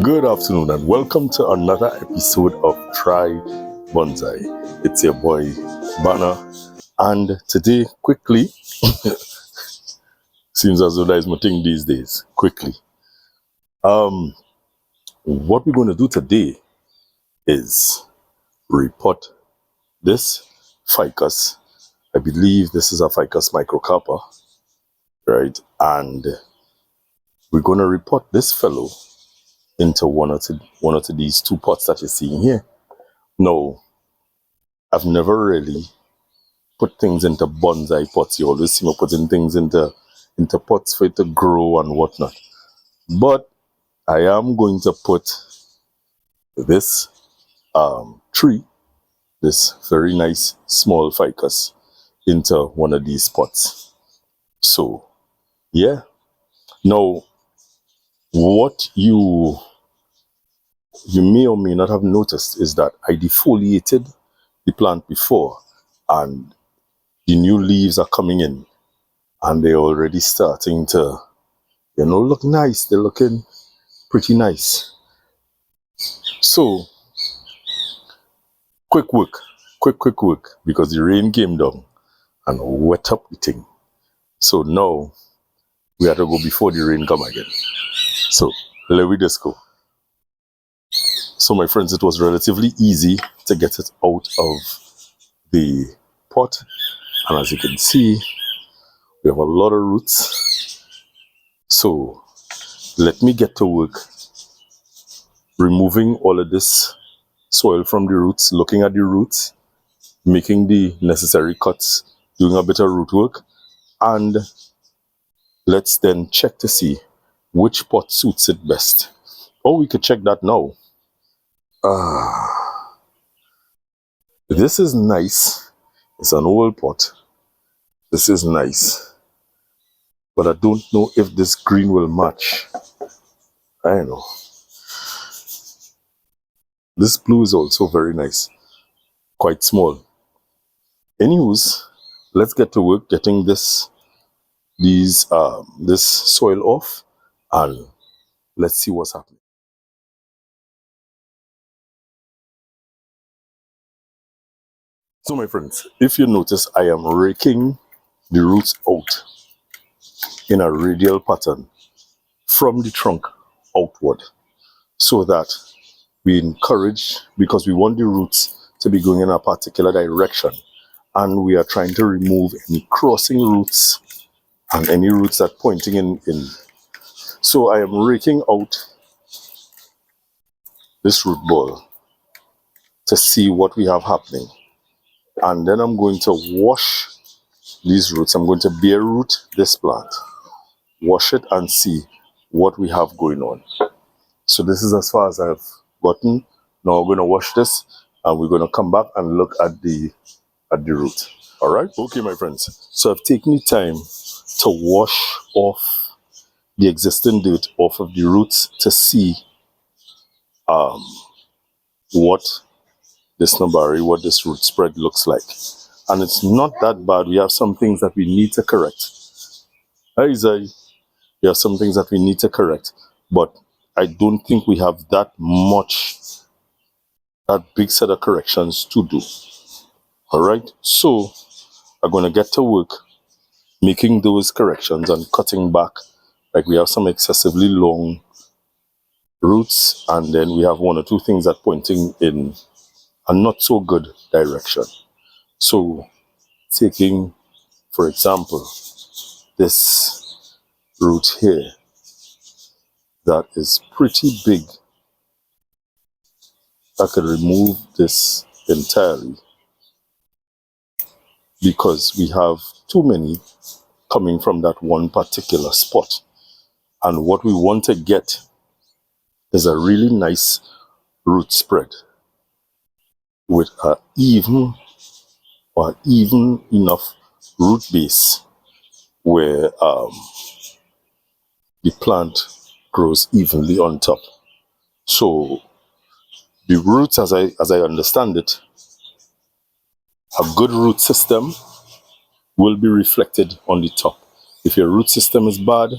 Good afternoon and welcome to another episode of Try Bonsai. It's your boy Banner, and today, quickly, seems as though that is my thing these days. Quickly, what we're going to do today is repot this ficus. I believe this is a Ficus Microcarpa, right? And we're going to repot this fellow into one or two these two pots that you're seeing here. No, I've never really put things into bonsai pots. You always see me putting things into pots for it to grow and whatnot. But I am going to put this tree, this very nice small ficus, into one of these pots. So, yeah. Now, what you may or may not have noticed is that I defoliated the plant before, and the new leaves are coming in, and they're already starting to, look nice. They're looking pretty nice. So, quick work, because the rain came down and wet up the thing. So now we have to go before the rain come again. So let me just go. So my friends, it was relatively easy to get it out of the pot, and as you can see, we have a lot of roots. So let me get to work removing all of this soil from the roots, looking at the roots, making the necessary cuts, doing a bit of root work, and let's then check to see which pot suits it best. Or we could check that now. This is nice. It's an old pot. This is nice. But I don't know if this green will match. I don't know. This blue is also very nice. Quite small. Anyways, let's get to work getting this soil off, and let's see what's happening. So my friends, if you notice, I am raking the roots out in a radial pattern from the trunk outward, so that we encourage, because we want the roots to be going in a particular direction, and we are trying to remove any crossing roots and any roots that pointing in. So I am raking out this root ball to see what we have happening, and then I'm going to wash these roots. I'm going to bare root this plant, wash it, and see what we have going on. So this is as far as I've gotten. Now we're going to wash this, and we're going to come back and look at the root. All right? Okay, my friends. So I've taken the time to wash off the existing dirt off of the roots to see what this root spread looks like. And it's not that bad. We have some things that we need to correct. Hi, Zai. We have some things that we need to correct, but I don't think we have that big set of corrections to do. All right, so I'm going to get to work making those corrections and cutting back. Like, we have some excessively long roots, and then we have one or two things that pointing in a not so good direction. So taking, for example, this root here that is pretty big, I could remove this entirely, because we have too many coming from that one particular spot. And what we want to get is a really nice root spread with an even enough root base where the plant grows evenly on top. So the roots, as I understand it, a good root system will be reflected on the top. If your root system is bad,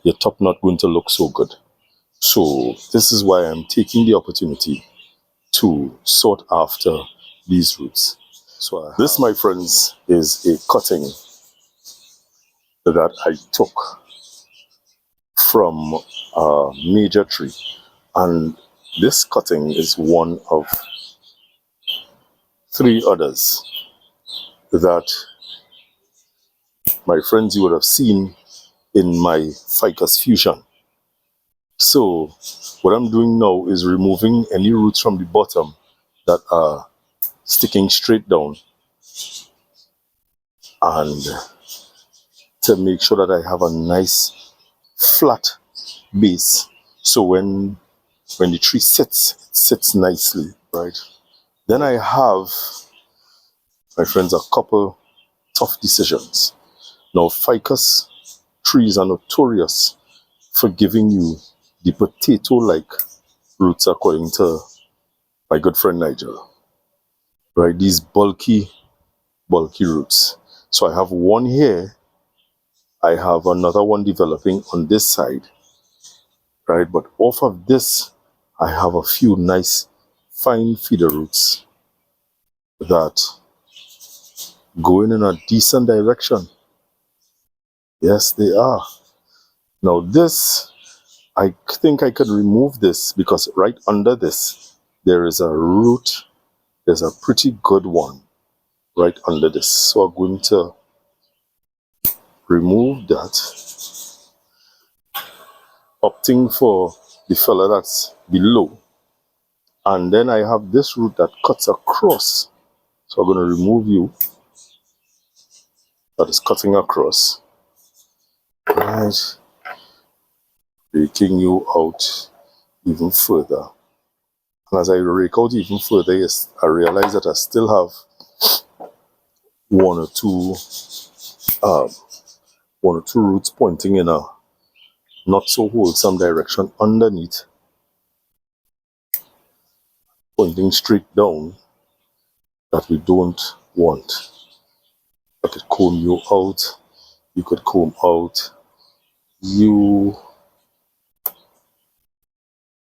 your top not going to look so good. So this is why I'm taking the opportunity to sort after these roots. So this, my friends, is a cutting that I took from a major tree, and this cutting is one of 3 others that, my friends, you would have seen in my ficus fusion. So what I'm doing now is removing any roots from the bottom that are sticking straight down, and to make sure that I have a nice flat base, so when the tree sits, it sits nicely, right? Then I have, my friends, a couple tough decisions. Now, ficus trees are notorious for giving you the potato-like roots, according to my good friend Nigel, right? These bulky roots. So I have one here, I have another one developing on this side, right? But off of this, I have a few nice fine feeder roots that go in a decent direction. Yes, they are. Now this, I think I could remove this, because right under this, there is a root. There's a pretty good one right under this. So I'm going to remove that, opting for the fella that's below. And then I have this root that cuts across. So I'm going to remove you. That is cutting across. Right. Raking you out even further. And as I rake out even further, yes, I realize that I still have one or two roots pointing in a not so wholesome direction underneath, pointing straight down, that we don't want. I could comb you out, you could comb out, you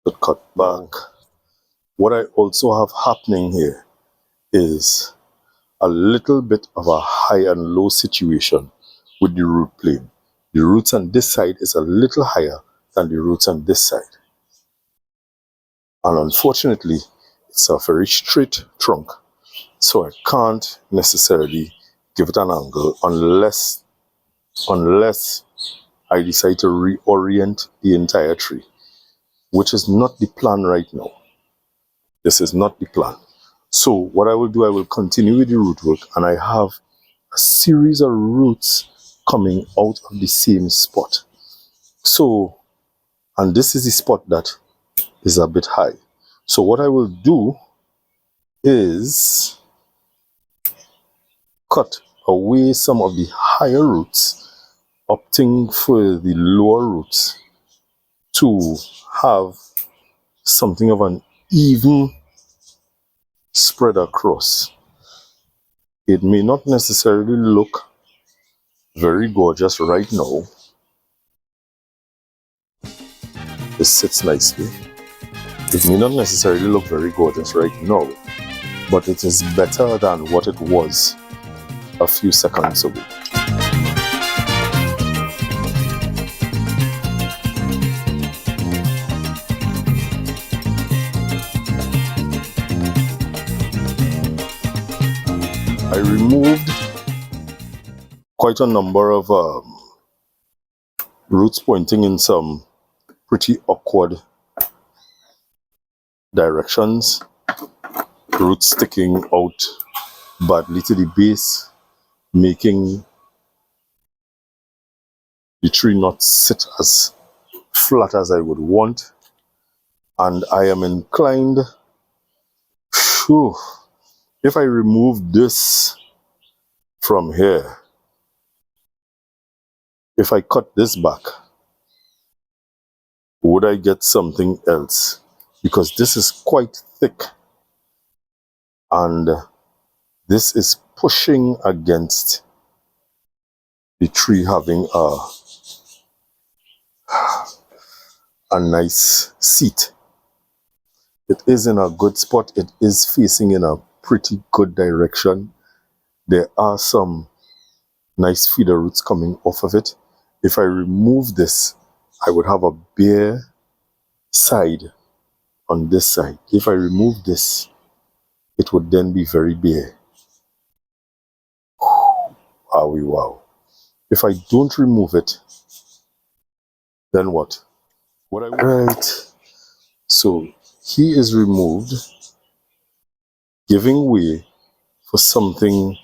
could cut back. What I also have happening here is a little bit of a high and low situation with the root plane. The roots on this side is a little higher than the roots on this side. And unfortunately, it's a very straight trunk, so I can't necessarily give it an angle unless I decide to reorient the entire tree, which is not the plan right now. This is not the plan. So what I will do, I will continue with the root work, and I have a series of roots coming out of the same spot. So, and this is the spot that is a bit high. So what I will do is cut away some of the higher roots, opting for the lower roots to have something of an even spread across. It may not necessarily look very gorgeous right now. This sits nicely. It may not necessarily look very gorgeous right now, but it is better than what it was a few seconds ago. I removed quite a number of roots pointing in some pretty awkward directions, roots sticking out badly to the base, making the tree not sit as flat as I would want. And I am inclined, if I remove this from here, if I cut this back, would I get something else? Because this is quite thick, and this is pushing against the tree having a a nice seat. It is in a good spot. It is facing in a pretty good direction. There are some nice feeder roots coming off of it. If I remove this, I would have a bare side on this side. If I remove this, it would then be very bare. Wowie wow. If I don't remove it, then what? Right. So he is removed, giving way for something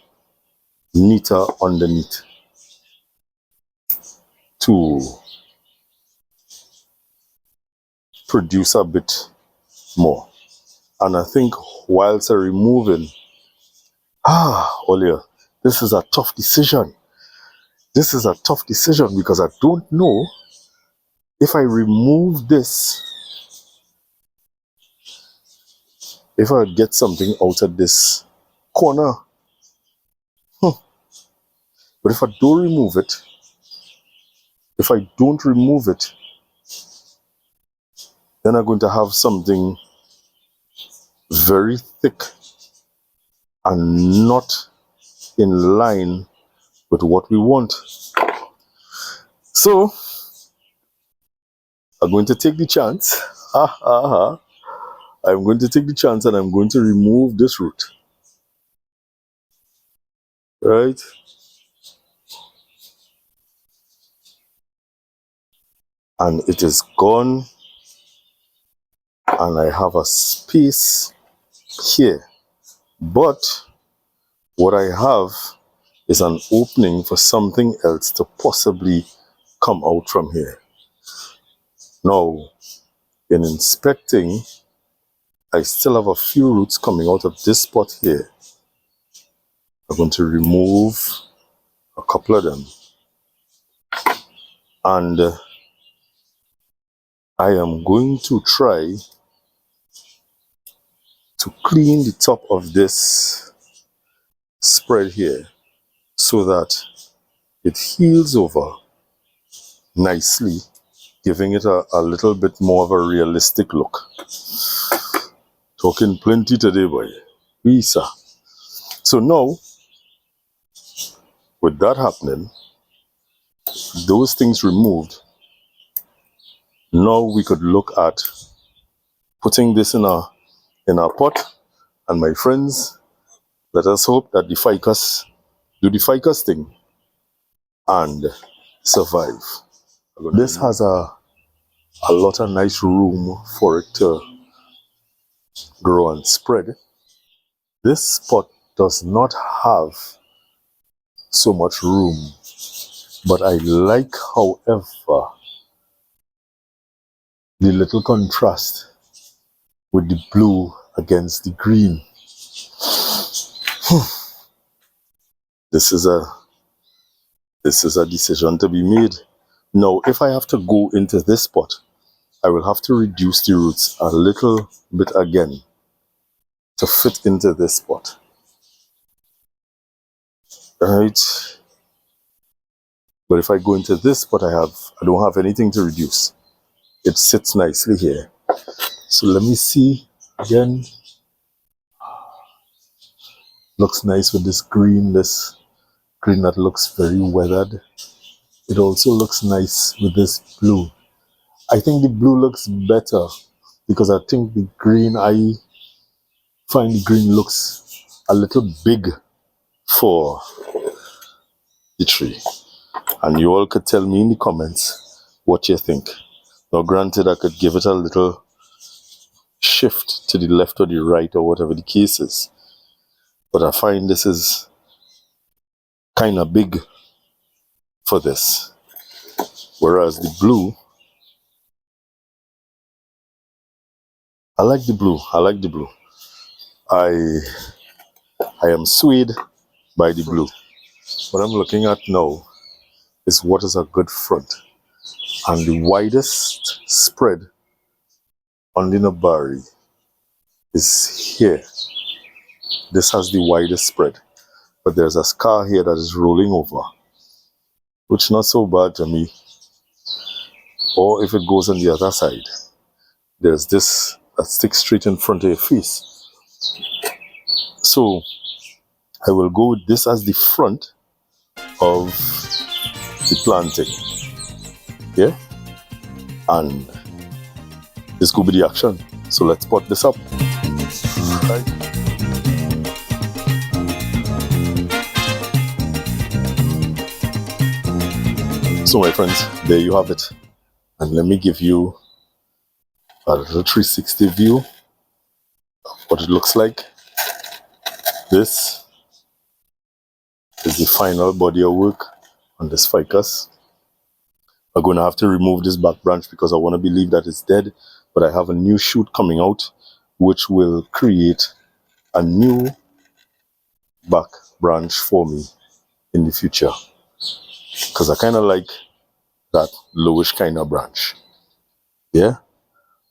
neater underneath to produce a bit more. And I think whilst I'm removing, Olia, this is a tough decision. This is a tough decision because I don't know if I remove this, if I get something out of this corner. But if I don't remove it, then I'm going to have something very thick and not in line with what we want. So I'm going to take the chance. I'm going to take the chance and I'm going to remove this root. Right? And it is gone. And I have a space here. But what I have is an opening for something else to possibly come out from here. Now, in inspecting, I still have a few roots coming out of this spot here. I'm going to remove a couple of them. And I am going to try to clean the top of this spread here so that it heals over nicely, giving it a little bit more of a realistic look. Talking plenty today, boy. Visa. So now, with that happening, those things removed, now we could look at putting this in a pot. And my friends, let us hope that the ficus do the ficus thing and survive. This has a lot of nice room for it to grow and spread. This pot does not have so much room, but I like, however, the little contrast with the blue against the green. This is a decision to be made. Now, if I have to go into this pot, I will have to reduce the roots a little bit again to fit into this pot. Right? But if I go into this pot, I don't have anything to reduce. It sits nicely here. So let me see again. Looks nice with this green that looks very weathered. It also looks nice with this blue. I think the blue looks better because I think the green, I find the green looks a little big for the tree. And you all could tell me in the comments what you think. Now granted, I could give it a little shift to the left or the right or whatever the case is. But I find this is kind of big for this. Whereas the blue, I like the blue. I am swayed by the blue. What I'm looking at now is what is a good front. And the widest spread on the nabari is here. This has the widest spread. But there's a scar here that is rolling over, which not so bad to me. or if it goes on the other side, there's this that sticks straight in front of your face. So I will go with this as the front of the planting. Yeah? And this could be the action. So let's pot this up. Right. So my friends, there you have it. And let me give you a little 360 view of what it looks like. This is the final body of work on this ficus. I'm going to have to remove this back branch because I want to believe that it's dead, but I have a new shoot coming out which will create a new back branch for me in the future, because I kind of like that lowish kind of branch. Yeah,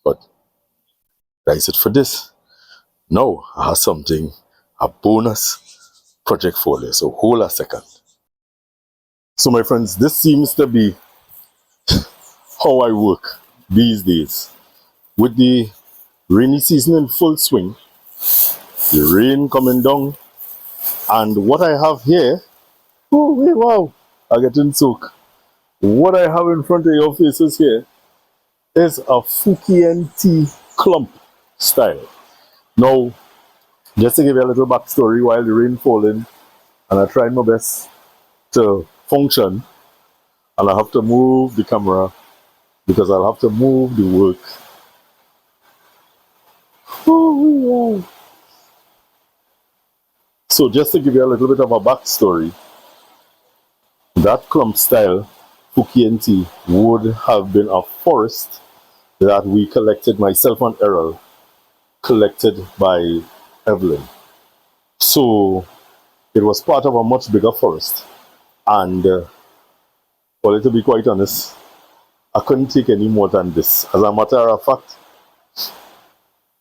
but that's it for this. Now I have something, a bonus project for you, so hold a second. So my friends, this seems to be how I work these days. With the rainy season in full swing, the rain coming down, and what I have here, oh wow, I get in soak. What I have in front of your faces here is a Fukien Tea clump style. Now, just to give you a little backstory, while the rain falling, and I tried my best to function, and I have to move the camera because I'll have to move the work. Oh, wow. So just to give you a little bit of a backstory, that clump style Fukien Tea would have been a forest that we collected, myself and Errol, collected by Evelyn. So it was part of a much bigger forest. And well, to be quite honest, I couldn't take any more than this. As a matter of fact,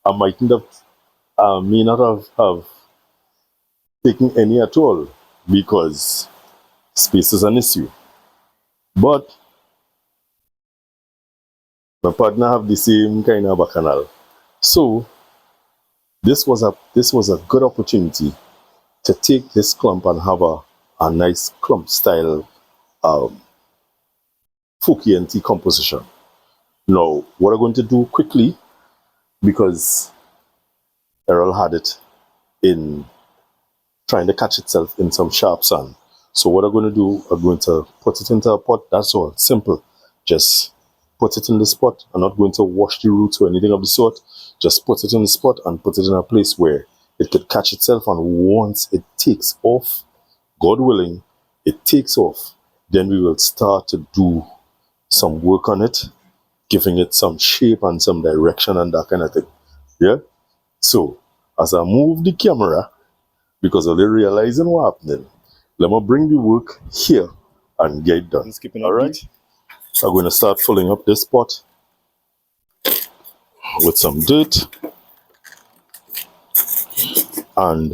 I mightn't have, may not have taken any at all because space is an issue. But my partner have the same kind of bacchanal. So this was a good opportunity to take this clump and have a nice clump style Fukien Tea composition. Now, what I'm going to do quickly, because Errol had it in trying to catch itself in some sharp sand. So what I'm going to do, I'm going to put it into a pot. That's all. Simple. Just put it in the spot. I'm not going to wash the roots or anything of the sort. Just put it in the spot and put it in a place where it could catch itself. And once it takes off, God willing, it takes off, then we will start to do some work on it, giving it some shape and some direction and that kind of thing. Yeah? So, as I move the camera, because of the realizing what happening, let me bring the work here and get it done. Alright? I'm going to start filling up this pot with some dirt. And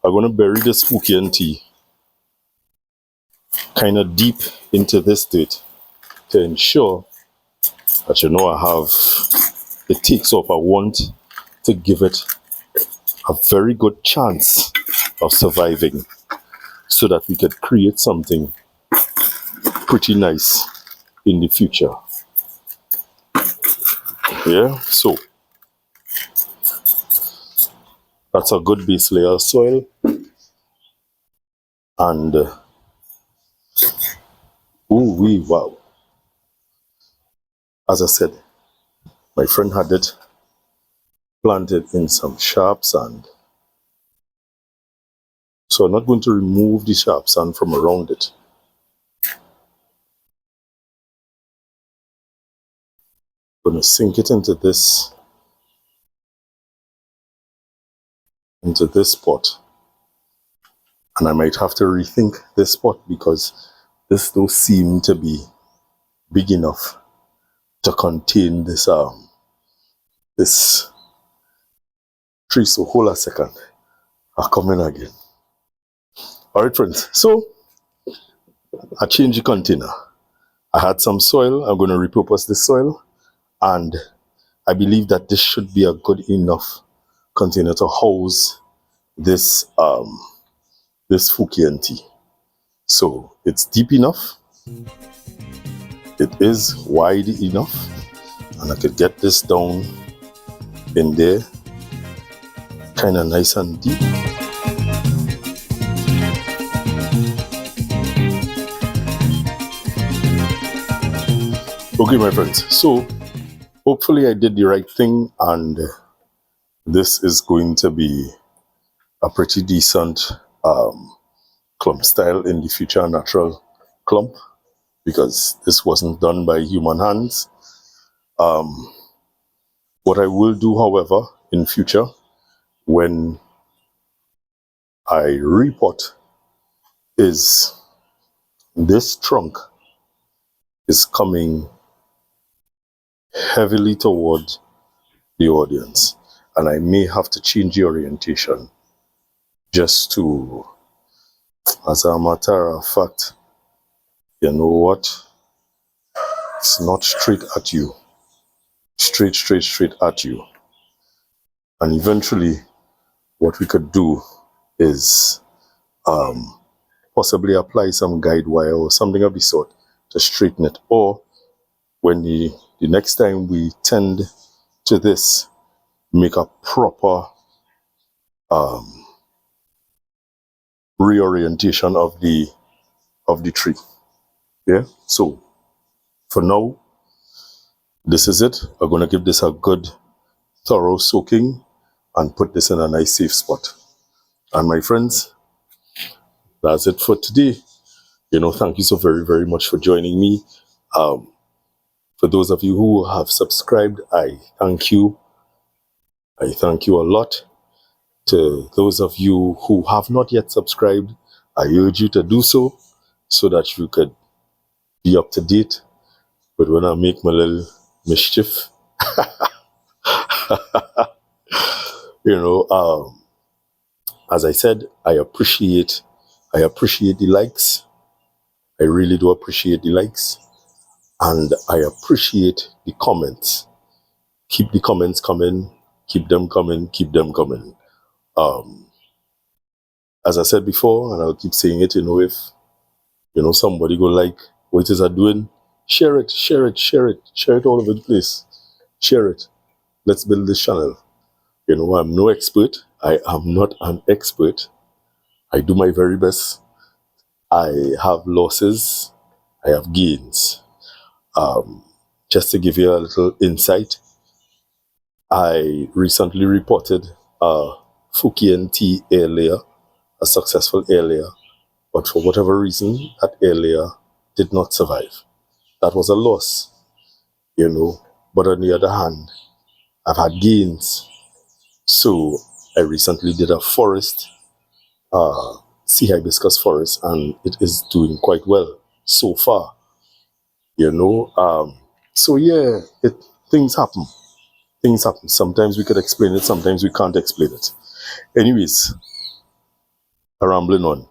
I'm going to bury this Fukien Tea kind of deep into this dirt to ensure that, I have, it takes off. I want to give it a very good chance of surviving so that we could create something pretty nice in the future. Yeah, so that's a good base layer of soil. And wow. As I said, my friend had it planted in some sharp sand. So I'm not going to remove the sharp sand from around it. I'm going to sink it into this pot. And I might have to rethink this pot because this don't seem to be big enough to contain this this tree. So hold a second. I'll come in again. Alright friends, so I change the container I had some soil. I'm going to repurpose this soil, and I believe that this should be a good enough container to house this this Fukien tea. So it's deep enough, it is wide enough, and I could get this down in there kind of nice and deep. Okay, my friends, so hopefully I did the right thing, and this is going to be a pretty decent clump style in the future, natural clump, because this wasn't done by human hands. What I will do, however, in future, when I repot, is this trunk is coming heavily toward the audience, and I may have to change the orientation just to, as a matter of fact, you know what, it's not straight at you, straight at you. And eventually what we could do is possibly apply some guide wire or something of the sort to straighten it, or when the next time we tend to this, make a proper reorientation of the tree. Yeah, so for now, this is it. We're going to give this a good thorough soaking and put this in a nice safe spot. And my friends, that's it for today. You know, thank you so very much for joining me. For those of you who have subscribed, I thank you. I thank you a lot. To those of you who have not yet subscribed, I urge you to do so that you could be up to date with when I make my little mischief. You know, as I said, I appreciate the likes. I really do appreciate the likes, and I appreciate the comments. Keep the comments coming. Keep them coming. Keep them coming. As I said before, and I'll keep saying it, you know, if somebody go like what it is I'm doing, share it all over the place. Share it. Let's build this channel. You know, I'm no expert. I am not an expert. I do my very best. I have losses. I have gains. Just to give you a little insight, I recently reported a Fukien Tea air layer, a successful air layer, but for whatever reason, that air layer did not survive. That was a loss, you know. But on the other hand, I've had gains. So I recently did a forest, sea hibiscus forest, and it is doing quite well so far, you know. So yeah, things happen. Things happen. Sometimes we could explain it, sometimes we can't explain it. Anyways, rambling on.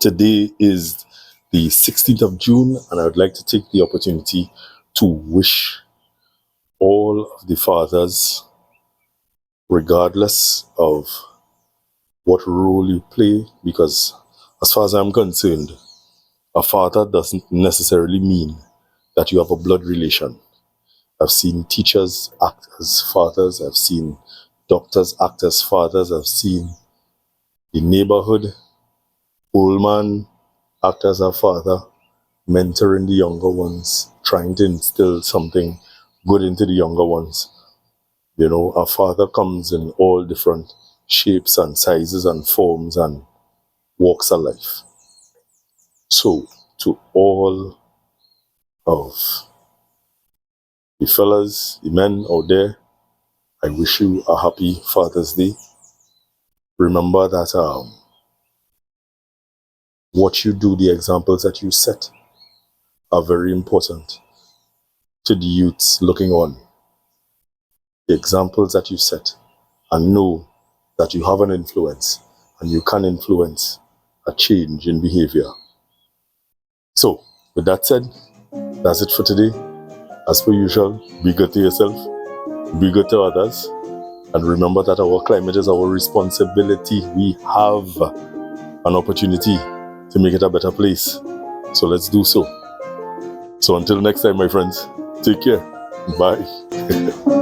Today is the 16th of June, and I would like to take the opportunity to wish all of the fathers, regardless of what role you play, because as far as I'm concerned, a father doesn't necessarily mean that you have a blood relation. I've seen teachers act as fathers, I've seen doctors act as fathers, I've seen the neighborhood old man act as a father, mentoring the younger ones, trying to instill something good into the younger ones. You know, a father comes in all different shapes and sizes and forms and walks of life. So, to all of the fellas, the men out there, I wish you a happy Father's Day. Remember that what you do, the examples that you set, are very important to the youths looking on. The examples that you set, and know that you have an influence and you can influence a change in behavior. So, with that said, that's it for today. As per usual, be good to yourself, be good to others, and remember that our climate is our responsibility. We have an opportunity to make it a better place. So let's do so. So until next time, my friends, take care. Bye.